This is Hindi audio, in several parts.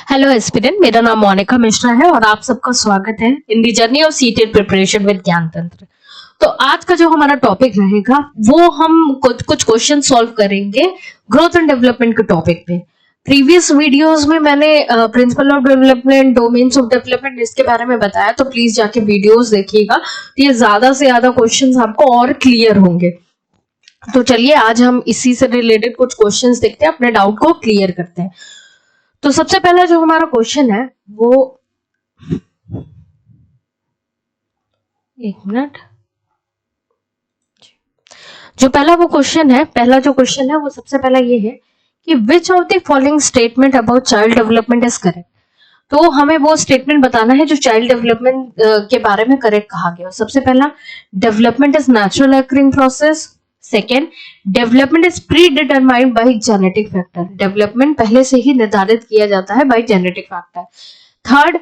हेलो एस्पिरेंट, मेरा नाम मोनिका मिश्रा है और आप सबका स्वागत है in the journey of CTET preparation with Gyan Tantra. तो आज का जो हमारा टॉपिक रहेगा वो हम कुछ क्वेश्चन सॉल्व करेंगे ग्रोथ एंड डेवलपमेंट के टॉपिक पे। प्रीवियस वीडियोस में मैंने principle of development, domains of development इसके बारे में बताया, तो प्लीज जाके वीडियोस देखिएगा, तो ये ज्यादा से ज्यादा क्वेश्चंस आपको और क्लियर होंगे। तो चलिए आज हम इसी से रिलेटेड कुछ क्वेश्चंस देखते हैं, अपने डाउट को क्लियर करते हैं। तो सबसे पहला जो हमारा क्वेश्चन है वो, एक मिनट, जो पहला क्वेश्चन है वो सबसे पहला ये है कि which of the following statement about child development is correct. तो हमें वो स्टेटमेंट बताना है जो चाइल्ड डेवलपमेंट के बारे में करेक्ट कहा गया। सबसे पहला, development is natural occurring process. Second, development is pre determined by genetic factor. Development पहले से ही निर्धारित किया जाता है by genetic factor. Third,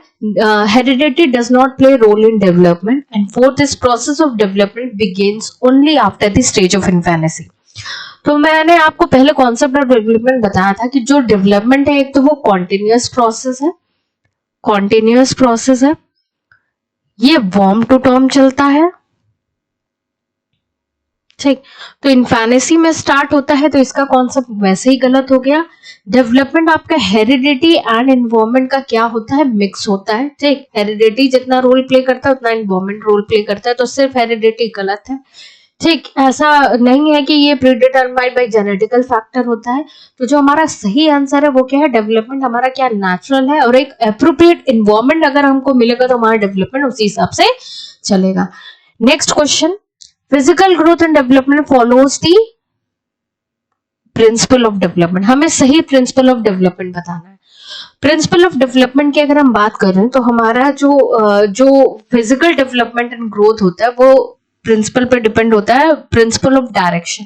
heredity does not play role in development. And fourth, is process of development begins only after the stage of infancy. तो मैंने आपको पहले कॉन्सेप्ट ऑफ डेवलपमेंट बताया था कि जो डेवलपमेंट है एक तो वो कॉन्टिन्यूअस प्रोसेस है, ये वर्म टू टर्म चलता है, ठीक। तो इन्फेनेसी में स्टार्ट होता है, तो इसका कॉन्सेप्ट वैसे ही गलत हो गया। डेवलपमेंट आपका हेरिडिटी एंड एनवायरनमेंट का क्या होता है, मिक्स होता है, ठीक। हेरिडिटी जितना रोल प्ले करता है उतना एनवायरनमेंट रोल प्ले करता है, तो सिर्फ हेरिडिटी गलत है, ठीक। ऐसा नहीं है कि ये प्रीडिटरमाइंड बाय जेनेटिकल फैक्टर होता है। तो जो हमारा सही आंसर है वो क्या है, डेवलपमेंट हमारा क्या नेचुरल है, और एक एप्रोप्रिएट एनवायरनमेंट अगर हमको मिलेगा तो हमारा डेवलपमेंट उसी हिसाब से चलेगा। Next question, physical growth and development follows the principle of development. हमें सही प्रिंसिपल ऑफ डेवलपमेंट बताना है। प्रिंसिपल ऑफ डेवलपमेंट की अगर हम बात करें तो हमारा जो फिजिकल डेवलपमेंट एंड ग्रोथ होता है वो प्रिंसिपल पर डिपेंड होता है, प्रिंसिपल ऑफ डायरेक्शन।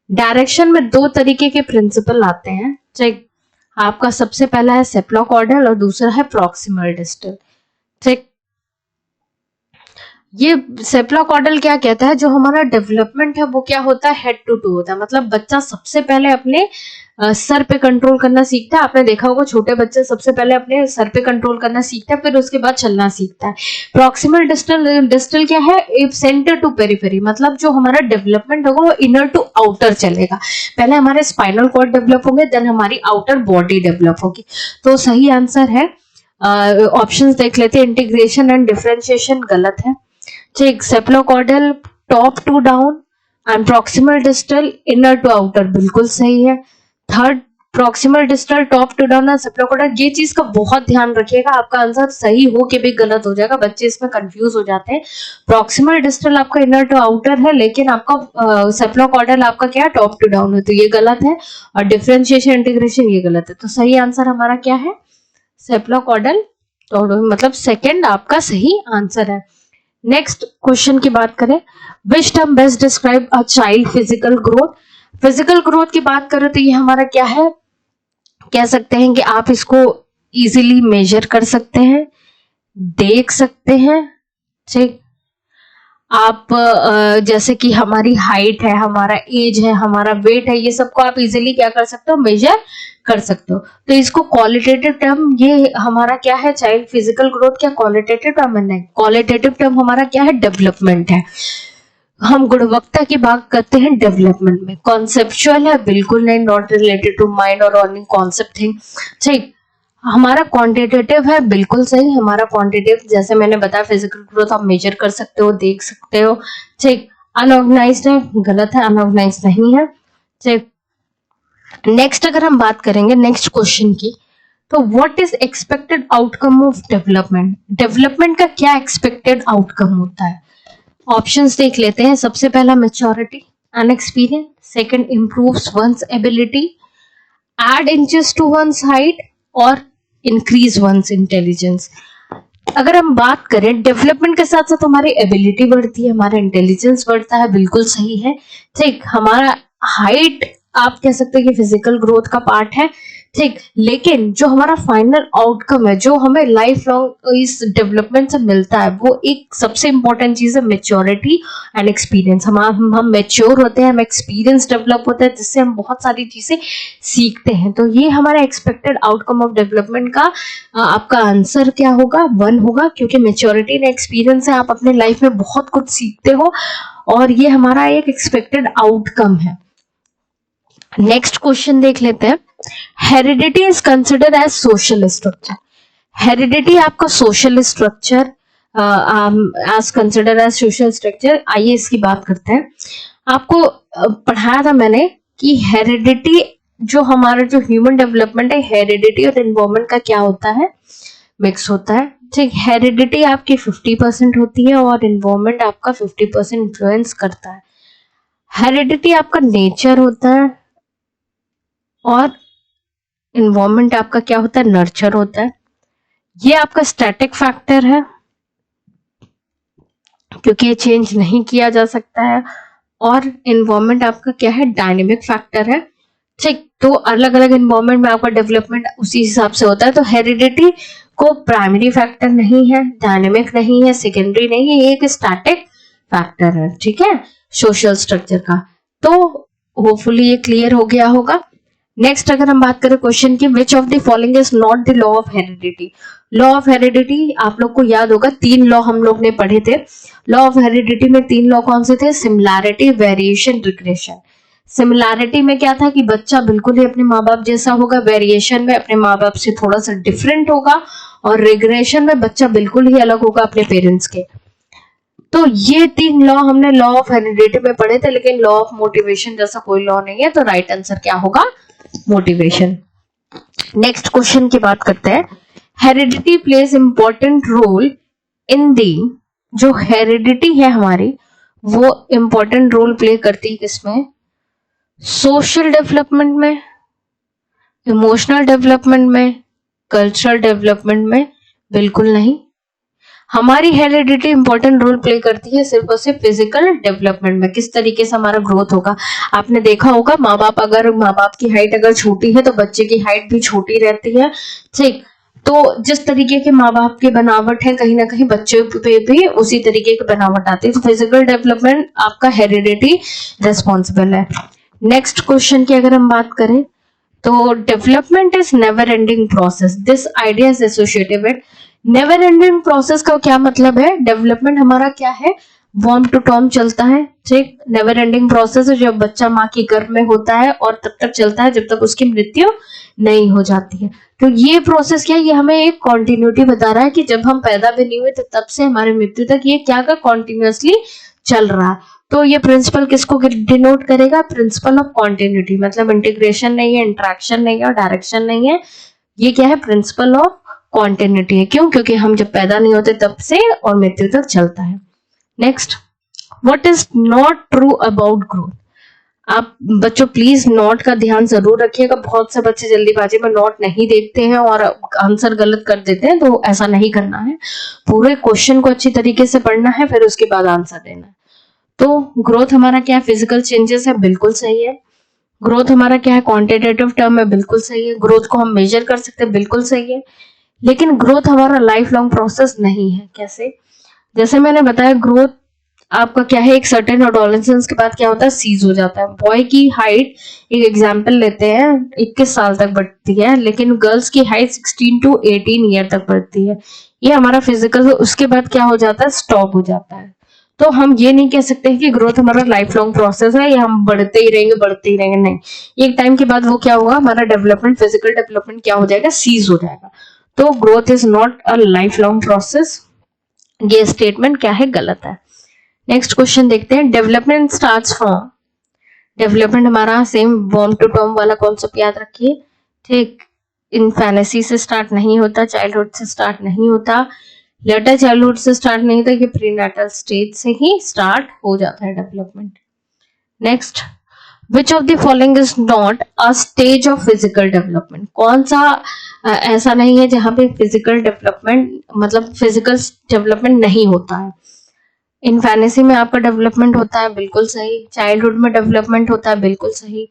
डायरेक्शन में दो तरीके के प्रिंसिपल आते हैं, ठीक। आपका सबसे पहला है सेप्लोकॉर्डल और दूसरा है प्रॉक्सिमल डिस्टल, ठीक। ये सेप्लोकॉर्डल क्या कहता है, जो हमारा डेवलपमेंट है वो क्या होता है, हेड टू टू होता है। मतलब बच्चा सबसे पहले अपने सर पे कंट्रोल करना सीखता है। आपने देखा होगा छोटे बच्चे सबसे पहले अपने सर पे कंट्रोल करना सीखता है, फिर उसके बाद चलना सीखता है। प्रॉक्सिमल डिस्टल क्या है, सेंटर टू पेरिफेरी। मतलब जो हमारा डेवलपमेंट होगा वो इनर टू आउटर चलेगा। पहले हमारे स्पाइनल कॉर्ड डेवलप होंगे, देन हमारी आउटर बॉडी डेवलप होगी। तो सही आंसर है, ऑप्शंस देख लेते हैं, इंटीग्रेशन एंड डिफरेंशिएशन गलत है, ठीक। Cephalocaudal top to down and proximal distal inner to outer बिल्कुल सही है। Third, proximal distal top to down and cephalocaudal, ये चीज का बहुत ध्यान रखिएगा, आपका आंसर सही हो के भी गलत हो जाएगा, बच्चे इसमें कंफ्यूज हो जाते हैं। प्रॉक्सिमल डिस्टल आपका इनर टू आउटर है, लेकिन आपका सेप्लोकॉर्डल आपका क्या टॉप टू डाउन है, तो ये गलत है। और डिफरेंशिएशन इंटीग्रेशन ये गलत है। तो सही आंसर हमारा क्या है, सेप्लोकॉर्डल, तो मतलब सेकेंड आपका सही आंसर है। नेक्स्ट क्वेश्चन की बात करें, which term best describe a child physical growth. Physical growth की बात करें तो ये हमारा क्या है, कह सकते हैं कि आप इसको इजीली मेजर कर सकते हैं, देख सकते हैं, ठीक। आप जैसे कि हमारी हाइट है, हमारा एज है, हमारा वेट है, ये सबको आप इजीली क्या कर सकते हो, मेजर कर सकते हो। तो इसको क्वालिटेटिव टर्म, ये हमारा क्या है, चाइल्ड फिजिकल ग्रोथ क्या क्वालिटेटिव टर्म है, नहीं। क्वालिटेटिव टर्म हमारा क्या है, डेवलपमेंट है। हम गुणवत्ता की बात करते हैं डेवलपमेंट में। कॉन्सेप्चुअल है, बिल्कुल नहीं, नॉट रिलेटेड टू माइंड और अर्निंग कॉन्सेप्ट थिंग, ठीक। हमारा क्वांटिटेटिव है, बिल्कुल सही। हमारा क्वांटिटेटिव जैसे मैंने बताया, फिजिकल ग्रोथ आप मेजर कर सकते हो, देख सकते हो, ठीक। अनऑर्गेनाइज्ड है, गलत है, अनऑर्गेनाइज्ड नहीं है, ठीक। नेक्स्ट अगर हम बात करेंगे नेक्स्ट क्वेश्चन की, तो what is expected outcome of development. Development का क्या एक्सपेक्टेड आउटकम होता है, ऑप्शंस देख लेते हैं। सबसे पहला, maturity and experience. Second, improves one's ability, add inches to one's height, और इंक्रीज वंस इंटेलिजेंस। अगर हम बात करें, डेवलपमेंट के साथ साथ हमारी एबिलिटी बढ़ती है, हमारा इंटेलिजेंस बढ़ता है, बिल्कुल सही है, ठीक। हमारा हाइट आप कह सकते हैं कि फिजिकल ग्रोथ का पार्ट है, ठीक, लेकिन जो हमारा फाइनल आउटकम है, जो हमें लाइफ लॉन्ग इस डेवलपमेंट से मिलता है, वो एक सबसे इंपॉर्टेंट चीज है मेच्योरिटी एंड एक्सपीरियंस। हम मेच्योर होते हैं, हम एक्सपीरियंस डेवलप होता है, जिससे हम बहुत सारी चीजें सीखते हैं। तो ये हमारा एक्सपेक्टेड आउटकम ऑफ डेवलपमेंट का आपका आंसर क्या होगा? 1 होगा, क्योंकि मेच्योरिटी एंड एक्सपीरियंस से आप अपने लाइफ में बहुत कुछ सीखते हो और ये हमारा एक एक्सपेक्टेड आउटकम है। नेक्स्ट क्वेश्चन देख लेते हैं। Heredity is considered as social structure. Heredity आपका social structure as considered as social structure. आइए इसकी बात करते हैं। आपको पढ़ाया था मैंने कि हेरिडिटी जो हमारा जो ह्यूमन डेवलपमेंट है, हेरिडिटी और एनवायरमेंट का क्या होता है? मिक्स होता है। ठीक, हेरिडिटी आपकी 50% होती है और एनवायरमेंट आपका 50% इन्फ्लुएंस करता है। हेरिडिटी आपका नेचर होता है और इन्वायरमेंट आपका क्या होता है? नर्चर होता है। ये आपका स्टैटिक फैक्टर है क्योंकि ये चेंज नहीं किया जा सकता है, और इन्वायरमेंट आपका क्या है? डायनेमिक फैक्टर है। ठीक, तो अलग अलग इन्वायरमेंट में आपका डेवलपमेंट उसी हिसाब से होता है। तो हेरिडिटी को प्राइमरी फैक्टर नहीं है, डायनेमिक नहीं है, सेकेंडरी नहीं है, ये एक स्टैटिक फैक्टर है। ठीक है, सोशल स्ट्रक्चर का। तो होपफुली ये क्लियर हो गया होगा। नेक्स्ट अगर हम बात करें क्वेश्चन की, which of the following is not the law of heredity. Law of heredity आप लोग को याद होगा, 3 लॉ हम लोग ने पढ़े थे। लॉ ऑफ हेरिडिटी में 3 लॉ कौन से थे? Similarity, variation, regression. सिमिलैरिटी में क्या था कि बच्चा बिल्कुल ही अपने माँ बाप जैसा होगा, वेरिएशन में अपने माँ बाप से थोड़ा सा डिफरेंट होगा, और रिग्रेशन में बच्चा बिल्कुल ही अलग होगा अपने पेरेंट्स के। तो ये 3 लॉ हमने लॉ ऑफ हेरिडिटी में पढ़े थे, लेकिन लॉ ऑफ मोटिवेशन जैसा कोई लॉ नहीं है। तो राइट आंसर क्या होगा? मोटिवेशन। नेक्स्ट क्वेश्चन की बात करते हैं। Heredity plays important role in the, जो हेरिडिटी है हमारी वो इंपॉर्टेंट रोल प्ले करती है किसमें? सोशल डेवलपमेंट में, इमोशनल डेवलपमेंट में, कल्चरल डेवलपमेंट में? बिल्कुल नहीं। हमारी हेरिडिटी इंपॉर्टेंट रोल प्ले करती है सिर्फ और सिर्फ फिजिकल डेवलपमेंट में, किस तरीके से हमारा ग्रोथ होगा। आपने देखा होगा माँ बाप की हाइट अगर छोटी है तो बच्चे की हाइट भी छोटी रहती है। ठीक, तो जिस तरीके के माँ बाप की बनावट है, कहीं ना कहीं बच्चे पे भी उसी तरीके की बनावट आती है। तो फिजिकल डेवलपमेंट आपका हेरिडिटी रिस्पॉन्सिबल है। नेक्स्ट क्वेश्चन की अगर हम बात करें तो development is never ending process, this idea is associated with. Never ending process का क्या मतलब है? डेवलपमेंट हमारा क्या है? वॉर्म टू टर्म चलता है। ठीक, नेवर एंडिंग प्रोसेस है जब बच्चा माँ के गर्भ में होता है और तब तक चलता है जब तक उसकी मृत्यु नहीं हो जाती है। तो ये प्रोसेस क्या है? ये हमें एक कॉन्टिन्यूटी बता रहा है कि जब हम पैदा भी नहीं हुए तो तब से हमारे मृत्यु तक ये क्या का कॉन्टिन्यूसली चल रहा है। तो ये प्रिंसिपल किसको डिनोट करेगा? Principle of continuity. मतलब इंटीग्रेशन नहीं है, इंट्रैक्शन नहीं है और डायरेक्शन नहीं है, ये क्या है? प्रिंसिपल ऑफ कॉन्टिन्यूटी है। क्यों? क्योंकि हम जब पैदा नहीं होते तब से और मृत्यु तक चलता है। Next, what is not true about growth. आप बच्चों प्लीज नोट का ध्यान जरूर रखिएगा। बहुत से बच्चे जल्दीबाजी में नोट नहीं देखते हैं और आंसर गलत कर देते हैं, तो ऐसा नहीं करना है। पूरे क्वेश्चन को अच्छी तरीके से पढ़ना है, फिर उसके बाद आंसर देना है। तो ग्रोथ हमारा क्या है? फिजिकल चेंजेस है, बिल्कुल सही है। ग्रोथ हमारा क्या है? क्वांटिटेटिव टर्म है, बिल्कुल सही है। ग्रोथ को हम मेजर कर सकते हैं, बिल्कुल सही है। लेकिन ग्रोथ हमारा लाइफ लॉन्ग प्रोसेस नहीं है। कैसे? जैसे मैंने बताया, ग्रोथ आपका क्या है? एक सर्टेन एडोलेसेंस के बाद क्या होता है? सीज हो जाता है। बॉय की हाइट, एक एग्जांपल लेते हैं, 21 साल तक बढ़ती है, लेकिन गर्ल्स की हाइट 16 to 18 ईयर तक बढ़ती है। ये हमारा फिजिकल, उसके बाद क्या हो जाता है? स्टॉप हो जाता है। तो हम ये नहीं कह सकते कि ग्रोथ हमारा लाइफ लॉन्ग प्रोसेस है या हम बढ़ते ही रहेंगे, नहीं। एक टाइम के बाद वो क्या होगा? हमारा डेवलपमेंट, फिजिकल डेवलपमेंट क्या हो जाएगा? सीज हो जाएगा। तो growth is not a life long process. ये स्टेटमेंट क्या है? गलत है। नेक्स्ट क्वेश्चन देखते हैं। डेवलपमेंट स्टार्ट्स फ्रॉम, डेवलपमेंट हमारा सेम वॉर्म टू टर्म वाला कॉन्सेप्ट याद रखिए। ठीक, इन्फेनेसी से स्टार्ट नहीं होता, चाइल्डहुड से स्टार्ट नहीं होता, लेटर चाइल्डहुड से स्टार्ट नहीं होता, ये प्रीनेटल स्टेज से ही स्टार्ट हो जाता है development. Next, which of the following is not a stage of physical development. कौन सा ऐसा नहीं है जहां पे फिजिकल डेवलपमेंट, मतलब फिजिकल डेवलपमेंट नहीं होता है? इन्फेनेसी में आपका डेवलपमेंट होता है, बिल्कुल सही। चाइल्डहुड में डेवलपमेंट होता है, बिल्कुल सही।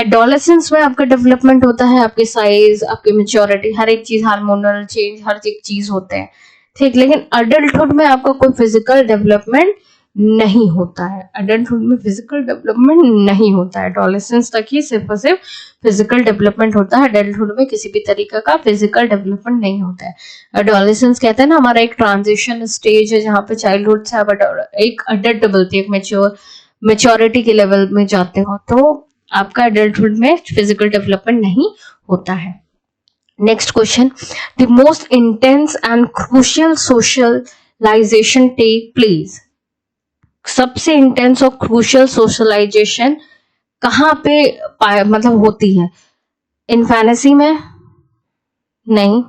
एडोलेसेंस में आपका डेवलपमेंट होता है, आपके साइज, आपकी मेच्योरिटी, हर एक चीज, हार्मोनल चेंज, हर एक चीज होते हैं, ठीक। लेकिन अडल्टहुड में आपका कोई फिजिकल डेवलपमेंट नहीं होता है, अडल्टहुड में फिजिकल डेवलपमेंट नहीं होता है, एडोलेसेंस तक ही सिर्फ और सिर्फ फिजिकल डेवलपमेंट होता है, अडल्टहुड में किसी भी तरीके का फिजिकल डेवलपमेंट नहीं होता है। एडोलेसेंस कहते हैं ना, हमारा एक ट्रांजिशन स्टेज है जहाँ पे चाइल्डहुड से आप एक अडल्ट बोलते हैं, एक मेच्योरिटी के लेवल में जाते हो, तो आपका एडल्टहुड में फिजिकल डेवलपमेंट नहीं होता है। Next question, the most intense and crucial socialisation take place. सबसे इंटेंस और क्रूशियल सोशलाइजेशन कहाँ पे मतलब होती है? इन्फेनेसी में नहीं,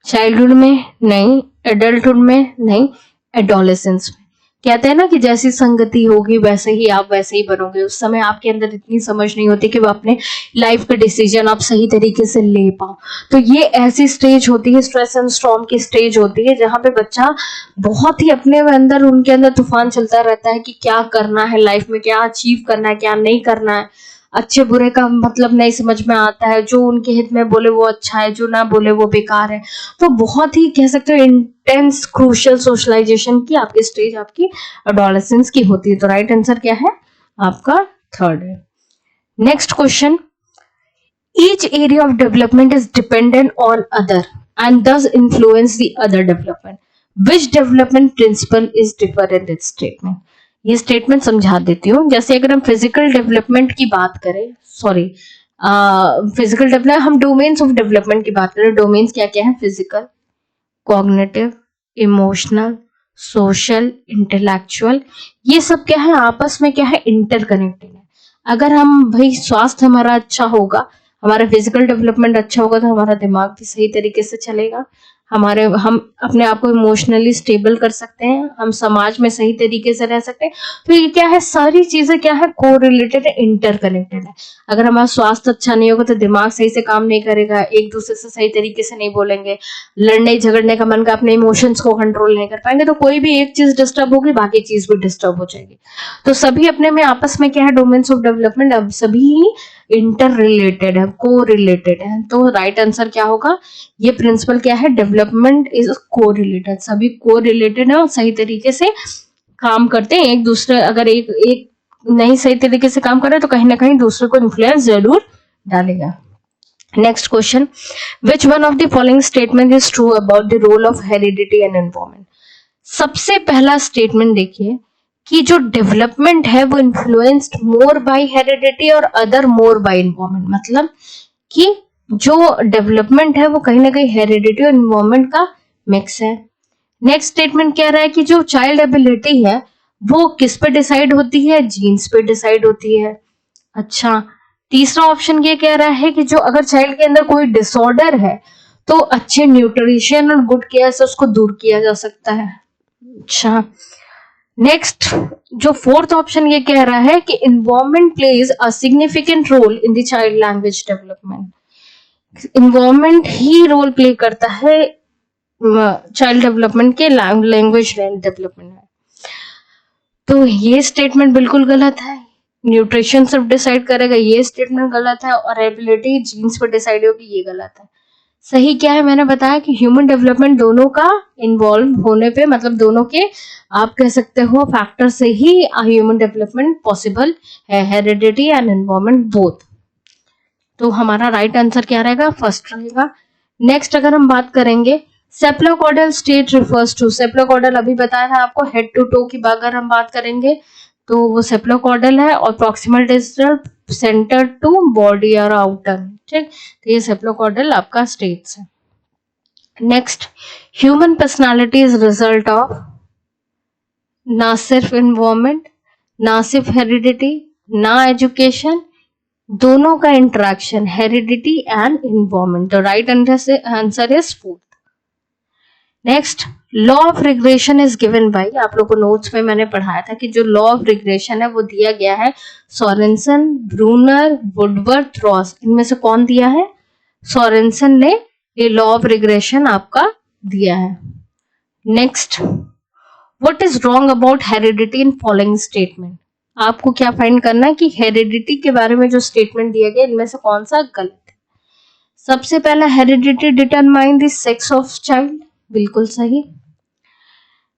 चाइल्डहुड में नहीं, एडल्टहुड में नहीं, एडोलेसेंस में। कहते हैं ना कि जैसी संगति होगी वैसे ही आप वैसे ही बनोगे। उस समय आपके अंदर इतनी समझ नहीं होती कि वो अपने लाइफ के डिसीजन आप सही तरीके से ले पाओ। तो ये ऐसी स्टेज होती है, स्ट्रेस एंड स्टॉर्म की स्टेज होती है, जहाँ पे बच्चा बहुत ही अपने अंदर, उनके अंदर तूफान चलता रहता है कि क्या करना है लाइफ में, क्या अचीव करना है, क्या नहीं करना है, अच्छे बुरे का मतलब नहीं समझ में आता है, जो उनके हित में बोले वो अच्छा है, जो ना बोले वो बेकार है। तो बहुत ही कह सकते हो इंटेंस क्रूशियल सोशलाइजेशन की आपकी स्टेज आपकी एडोलेसेंस की होती है। तो राइट आंसर क्या है आपका? थर्ड है। Next question, each area of development is dependent on other and does influence the other development. Which development principle is differ in this statement? ये स्टेटमेंट समझा देती हूँ। जैसे अगर हम फिजिकल डेवलपमेंट की बात करें, सॉरी फिजिकल डेवलपमेंट, हम डोमेन्स ऑफ डेवलपमेंट की बात करें। डोमेन्स क्या क्या है? Physical, cognitive, emotional, social, intellectual. ये सब क्या है? आपस में क्या है? इंटरकनेक्टेड है। अगर हम भाई स्वास्थ्य हमारा अच्छा होगा, हमारा फिजिकल डेवलपमेंट अच्छा होगा, तो हमारा दिमाग भी सही तरीके से चलेगा, हम अपने आप को इमोशनली स्टेबल कर सकते हैं, हम समाज में सही तरीके से रह सकते हैं। तो ये क्या है? सारी चीजें क्या है? कोरिलेटेड है, इंटरकनेक्टेड है। अगर हमारा स्वास्थ्य अच्छा नहीं होगा तो दिमाग सही से काम नहीं करेगा, एक दूसरे से सही तरीके से नहीं बोलेंगे, लड़ने झगड़ने का मन का, अपने इमोशंस को कंट्रोल नहीं कर पाएंगे, तो कोई भी एक चीज डिस्टर्ब होगी, बाकी चीज भी डिस्टर्ब हो जाएगी। तो सभी अपने में आपस में क्या है? डोमेन्स ऑफ डेवलपमेंट अब सभी इंटर रिलेटेड है, को रिलेटेड है। तो राइट आंसर क्या होगा? ये प्रिंसिपल क्या है? डेवलपमेंट इज को रिलेटेड, सभी को रिलेटेड है और सही तरीके से काम करते हैं एक दूसरे। अगर एक नहीं सही तरीके से काम करे तो कहीं ना कहीं दूसरे को इन्फ्लुएंस जरूर डालेगा। Next question, which one of the following statement is true about the role of heredity and environment? सबसे पहला स्टेटमेंट देखिए कि जो डेवलपमेंट है वो इन्फ्लुएंस्ड मोर बाय हेरिडिटी और अदर मोर बाय एनवायरमेंट। मतलब कि जो डेवलपमेंट है वो कहीं ना कहीं हेरिडिटी और एनवायरमेंट का मिक्स है। नेक्स्ट स्टेटमेंट कह रहा है कि जो चाइल्ड एबिलिटी है वो किस पे डिसाइड होती है? जीन्स पे डिसाइड होती है। अच्छा, तीसरा ऑप्शन ये कह रहा है कि जो अगर चाइल्ड के अंदर कोई डिसऑर्डर है तो अच्छे न्यूट्रिशन और गुड केयर से उसको दूर किया जा सकता है। अच्छा, नेक्स्ट जो फोर्थ ऑप्शन ये कह रहा है कि environment plays a significant role in the child language development. Environment ही रोल प्ले करता है चाइल्ड डेवलपमेंट के लैंग्वेज डेवलपमेंट में। तो ये स्टेटमेंट बिल्कुल गलत है। न्यूट्रिशन सिर्फ डिसाइड करेगा, ये स्टेटमेंट गलत है। और एबिलिटी जीन्स पर डिसाइड होगी, ये गलत है। सही क्या है? मैंने बताया कि ह्यूमन डेवलपमेंट दोनों का इन्वॉल्व होने पे, मतलब दोनों के आप कह सकते हो फैक्टर से ही ह्यूमन डेवलपमेंट पॉसिबल है, हेरिडिटी एंड एनवायरमेंट बोथ। तो हमारा राइट आंसर क्या रहेगा? फर्स्ट रहेगा। नेक्स्ट अगर हम बात करेंगे सेप्लोकॉर्डल स्टेट रिफर्स टू, सेप्लोकॉर्डल अभी बताया था आपको, हेड टू टो की अगर हम बात करेंगे तो वो सेप्लोकॉर्डल है, और proximal distal centre to body और आउटर, ठीक। तो ये सेप्लोकॉर्डल आपका स्टेट्स है। Next, human personality is result of ना सिर्फ इन्वायरमेंट, ना सिर्फ हेरिडिटी, ना एजुकेशन, दोनों का इंटरेक्शन, हेरिडिटी एंड इन्वायरमेंट। तो right answer is fourth. Next, law of regression is given by, आप लोग को नोट्स में मैंने पढ़ाया था कि जो लॉ ऑफ रिग्रेशन है वो दिया गया है सोरेनसन, ब्रूनर, वुडवर्थ, रॉस। इनमें से कौन दिया है? सोरेनसन ने ये लॉ ऑफ रिग्रेशन आपका दिया है। Next, what is wrong about heredity in following statement? आपको क्या फाइंड करना है कि हेरिडिटी के बारे में जो स्टेटमेंट दिया गया इनमें से कौन सा गलत है। सबसे पहला, heredity determine the sex of child, बिल्कुल सही।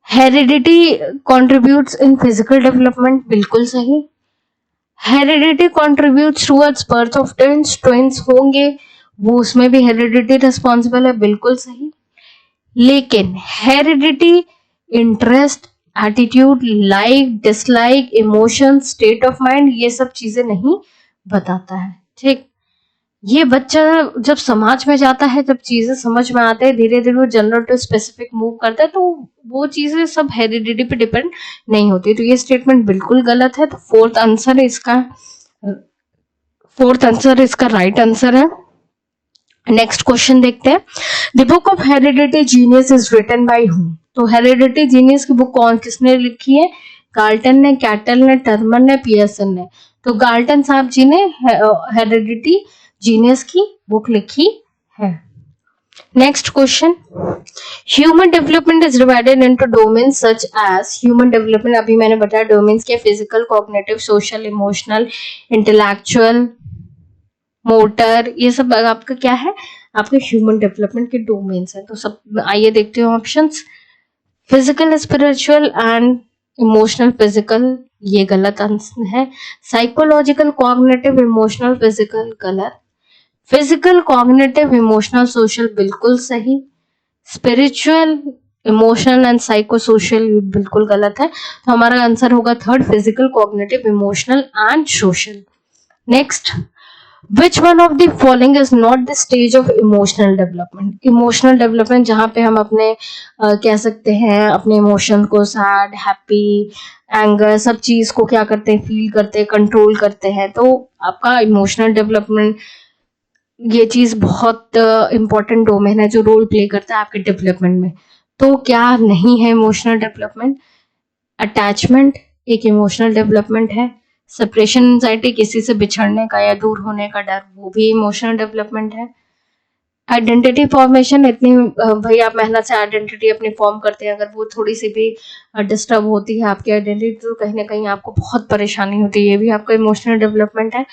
Heredity contributes in physical development, बिल्कुल सही। Heredity contributes towards birth of twins, twins होंगे वो उसमें भी हेरिडिटी रिस्पॉन्सिबल है, बिल्कुल सही। लेकिन heredity interest, attitude, like dislike, emotion, state of mind, ये सब चीजें नहीं बताता है। ठीक, ये बच्चा जब समाज में जाता है, जब चीजें समझ में आते हैं, धीरे धीरे वो जनरल टू स्पेसिफिक मूव करता है, तो वो चीजें सब हेरिडिटी पे डिपेंड नहीं होती। तो ये स्टेटमेंट बिल्कुल गलत है। तो फोर्थ आंसर इसका राइट आंसर है। नेक्स्ट क्वेश्चन देखते हैं। The book of heredity genius is written by whom. तो हेरिडिटी जीनियस की बुक किसने लिखी है? गाल्टन ने, कैटल ने, टर्मन ने, पियर्सन ने। तो गाल्टन साहब जी ने हेरिडिटी जीनियस की बुक लिखी है। Next question, human development is divided into domain such as. Human development अभी मैंने बताया डोमेन्स क्या, physical, cognitive, social, emotional, intellectual, motor, ये सब आपका क्या है? आपके ह्यूमन डेवलपमेंट के डोमेन्स हैं। तो सब आइए देखते हो options. Physical, spiritual and emotional, physical, ये गलत आंसर है। साइकोलॉजिकल, कॉग्निटिव, इमोशनल, फिजिकल, गलत। फिजिकल, कॉग्निटिव, इमोशनल, सोशल, बिल्कुल सही। Spiritual, emotional and psycho social, बिल्कुल गलत है। तो हमारा आंसर होगा third, physical, cognitive, emotional and social. Next, Which one of the following is not the stage of emotional development? Emotional development जहाँ पे हम अपने कह सकते हैं अपने इमोशन को, सैड, हैप्पी, एंगर, सब चीज को क्या करते हैं, फील करते हैं, कंट्रोल करते हैं। तो आपका इमोशनल डेवलपमेंट ये चीज बहुत इंपॉर्टेंट डोमेन है जो रोल प्ले करता है आपके डेवलपमेंट में। तो क्या नहीं है इमोशनल डेवलपमेंट? अटैचमेंट एक इमोशनल डेवलपमेंट है। सेपरेशन एंजाइटी, किसी से बिछड़ने का या दूर होने का डर, वो भी इमोशनल डेवलपमेंट है। आइडेंटिटी फॉर्मेशन, इतनी भाई आप मेहनत से आइडेंटिटी अपनी फॉर्म करते हैं, अगर वो थोड़ी सी भी डिस्टर्ब होती है आपकी आइडेंटिटी, तो कहीं ना कहीं आपको बहुत परेशानी होती है, ये भी आपका इमोशनल डेवलपमेंट है।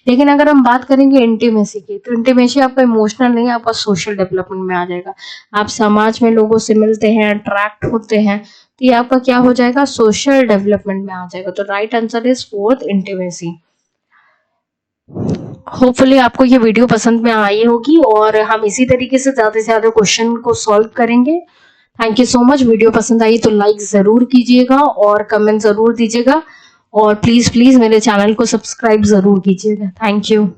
लेकिन अगर हम बात करेंगे इंटीमेसी की, तो इंटीमेसी आपका इमोशनल नहीं, आपका सोशल डेवलपमेंट में आ जाएगा। आप समाज में लोगों से मिलते हैं, अट्रैक्ट होते हैं, तो ये आपका क्या हो जाएगा? सोशल डेवलपमेंट में आ जाएगा। तो right answer is fourth, intimacy. Hopefully आपको ये वीडियो पसंद में आई होगी और हम इसी तरीके से ज्यादा क्वेश्चन को सॉल्व करेंगे। Thank you so much. Video पसंद आई तो लाइक जरूर कीजिएगा और कमेंट जरूर दीजिएगा और प्लीज मेरे चैनल को सब्सक्राइब जरूर कीजिएगा। Thank you.